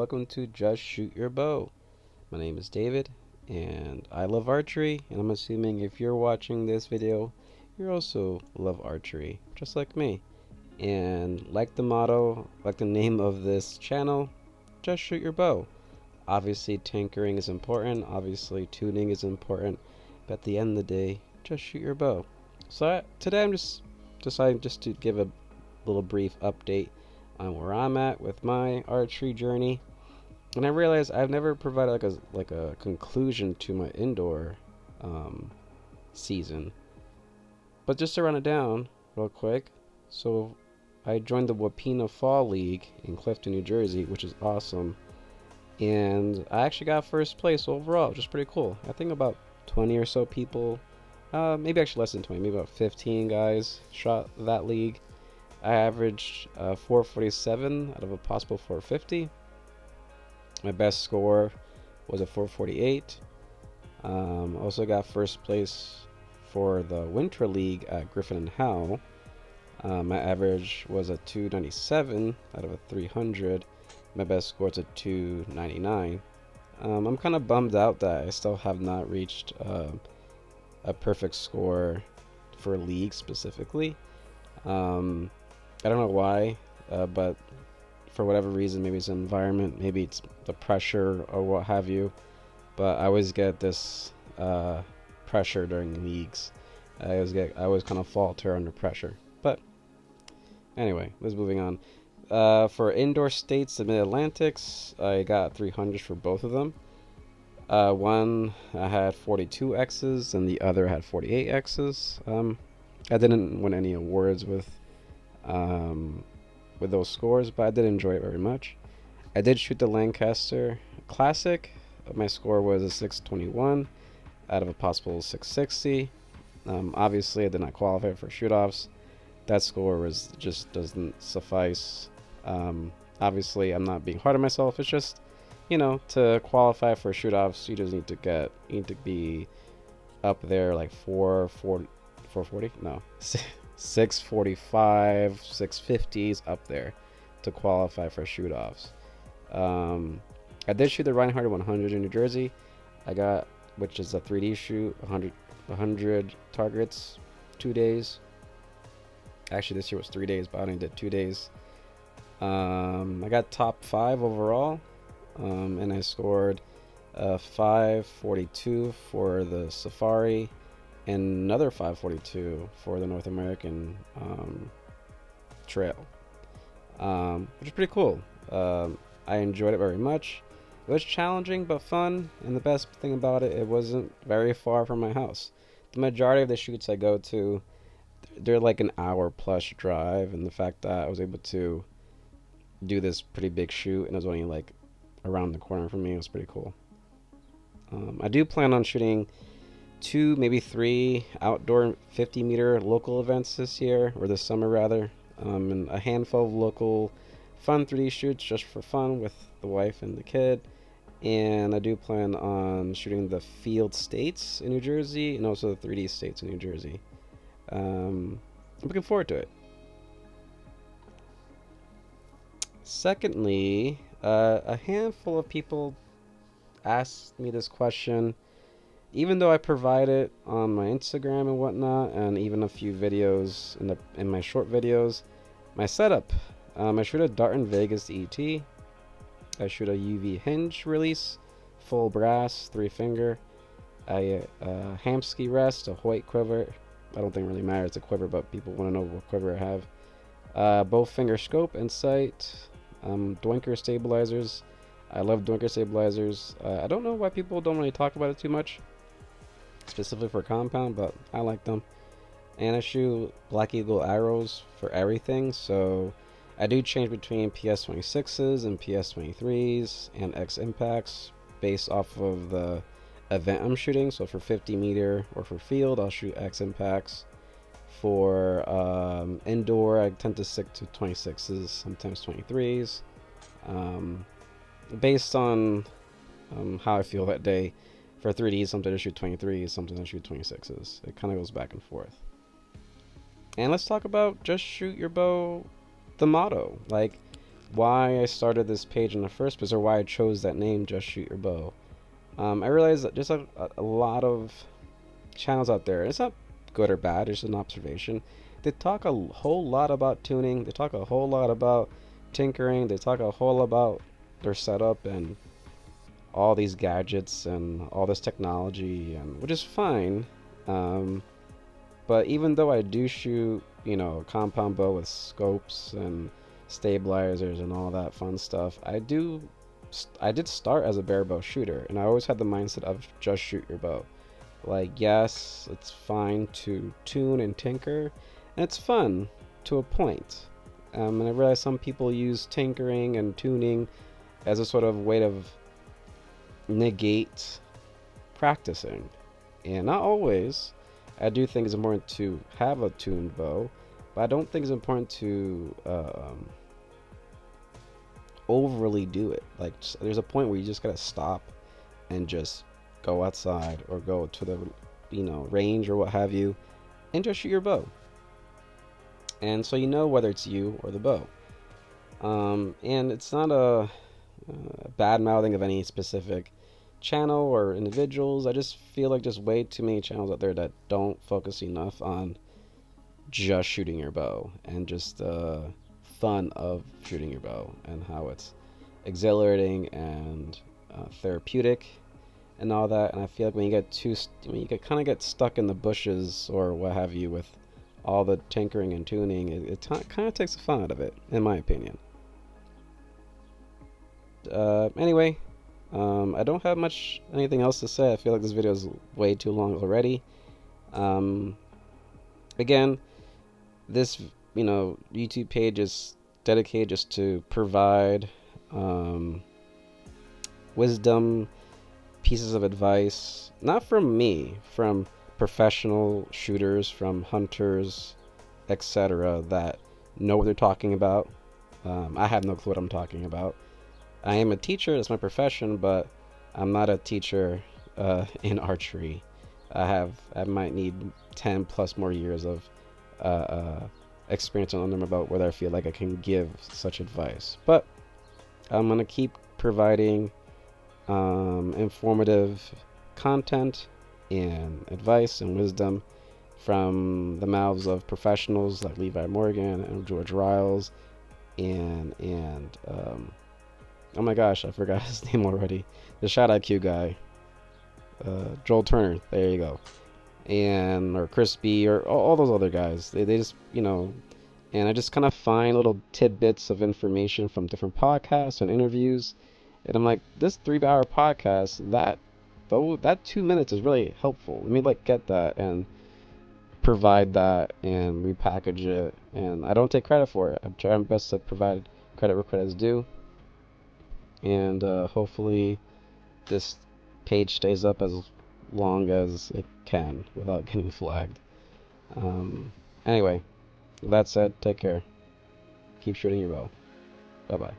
welcome to Just Shoot Your Bow. My name is David, and I love archery, and I'm assuming if you're watching this video, you also love archery, just like me. And like the motto, like the name of this channel, just shoot your bow. Obviously, tinkering is important, obviously, tuning is important, but at the end of the day, just shoot your bow. So today I'm just deciding just to give a little brief update on where I'm at with my archery journey. And I realized I've never provided like a conclusion to my indoor season. But just to run it down real quick, so I joined the Wapena Fall League in Clifton, New Jersey, which is awesome. And I actually got first place overall, which is pretty cool. I think about 20 or so people, maybe actually less than 20, maybe about 15 guys shot that league. I averaged 447 out of a possible 450. My best score was a 448. Also got first place for the Winter League at Griffin and Howe. My average was a 297 out of a 300. My best score is a 299. I'm kind of bummed out that I still have not reached a perfect score for league specifically. I don't know why, but for whatever reason, maybe it's the environment, maybe it's the pressure or what have you, but I always get this pressure during leagues. I always kind of falter under pressure. But anyway, let's moving on. For indoor states, the Mid-Atlantics, I got 300s for both of them. One I had 42 X's and the other had 48 X's. I didn't win any awards with those scores, but I did enjoy it very much. I did shoot the Lancaster Classic. My score was a 621 out of a possible 660. Obviously, I did not qualify for shoot-offs. That score just doesn't suffice. Obviously, I'm not being hard on myself. It's just, to qualify for shoot-offs, you just need to be up there like 440. No. 645, 650s up there to qualify for shoot-offs. I did shoot the Reinhardt 100 in New Jersey. I got, which is a 3D shoot, 100 targets, 2 days. Actually, this year was 3 days, but I only did 2 days. I got top 5 overall, and I scored 542 for the Safari, and another 542 for the North American Trail, which is pretty cool. I enjoyed it very much. It was challenging but fun, and the best thing about it, it wasn't very far from my house. The majority of the shoots I go to, they're like an hour plus drive, and the fact that I was able to do this pretty big shoot and it was only like around the corner from me was pretty cool. I do plan on shooting 2, maybe 3 outdoor 50-meter local events this year, or this summer rather, and a handful of local fun 3D shoots just for fun with the wife and the kid. And I do plan on shooting the field states in New Jersey and also the 3D states in New Jersey. I'm looking forward to it. Secondly, a handful of people asked me this question. Even though I provide it on my Instagram and whatnot, and even a few videos in my short videos, my setup. I shoot a Dart and Vegas ET. I shoot a UV hinge release, full brass, 3-finger. A Hamsky rest, a Hoyt quiver. I don't think it really matters, it's a quiver, but people want to know what quiver I have. Both finger scope and sight. Doinker stabilizers. I love Doinker stabilizers. I don't know why people don't really talk about it too much, specifically for compound, but I like them. And I shoot Black Eagle arrows for everything, so I do change between PS26s and PS23s and X impacts based off of the event I'm shooting. So for 50 meter or for field, I'll shoot X impacts. For indoor, I tend to stick to 26s, sometimes 23s, based on how I feel that day. For 3D, sometimes I shoot 23s, sometimes I shoot 26s. It kind of goes back and forth. And let's talk about just shoot your bow, the motto. Like, why I started this page in the first place, or why I chose that name, Just Shoot Your Bow. I realized that there's a lot of channels out there. It's not good or bad, it's just an observation. They talk a whole lot about tuning, they talk a whole lot about tinkering, they talk a whole lot about their setup and all these gadgets and all this technology, and which is fine. Um, but even though I do shoot, a compound bow with scopes and stabilizers and all that fun stuff, I did start as a bare bow shooter, and I always had the mindset of just shoot your bow. Like, yes, it's fine to tune and tinker, and it's fun to a point. And I realize some people use tinkering and tuning as a sort of way to negate practicing. And not always. I do think it's important to have a tuned bow, but I don't think it's important to overly do it. Like, there's a point where you just gotta stop and just go outside or go to the range or what have you, and just shoot your bow. And so whether it's you or the bow. And it's not a bad mouthing of any specific channel or individuals. I just feel like there's way too many channels out there that don't focus enough on just shooting your bow and just fun of shooting your bow and how it's exhilarating and therapeutic and all that. And I feel like when you kind of get stuck in the bushes or what have you with all the tinkering and tuning, it kind of takes the fun out of it, in my opinion. Anyway, I don't have anything else to say. I feel like this video is way too long already. Again, this YouTube page is dedicated just to provide wisdom, pieces of advice, not from me, from professional shooters, from hunters, etc., that know what they're talking about. I have no clue what I'm talking about. I am a teacher, that's my profession, but I'm not a teacher in archery. I might need 10 plus more years of experience under my belt whether I feel like I can give such advice. But I'm going to keep providing informative content and advice and wisdom from the mouths of professionals like Levi Morgan and George Riles and oh my gosh, I forgot his name already. The Shot IQ guy, Joel Turner. There you go. Or Chris B, or all those other guys. They just and I just kind of find little tidbits of information from different podcasts and interviews, and I'm like, this 3-hour podcast, that 2 minutes is really helpful. Let me get that and provide that and repackage it, and I don't take credit for it. I'm trying my best to provide credit where credit is due. And hopefully this page stays up as long as it can without getting flagged. Anyway, that said, take care. Keep shooting your bow. Bye bye.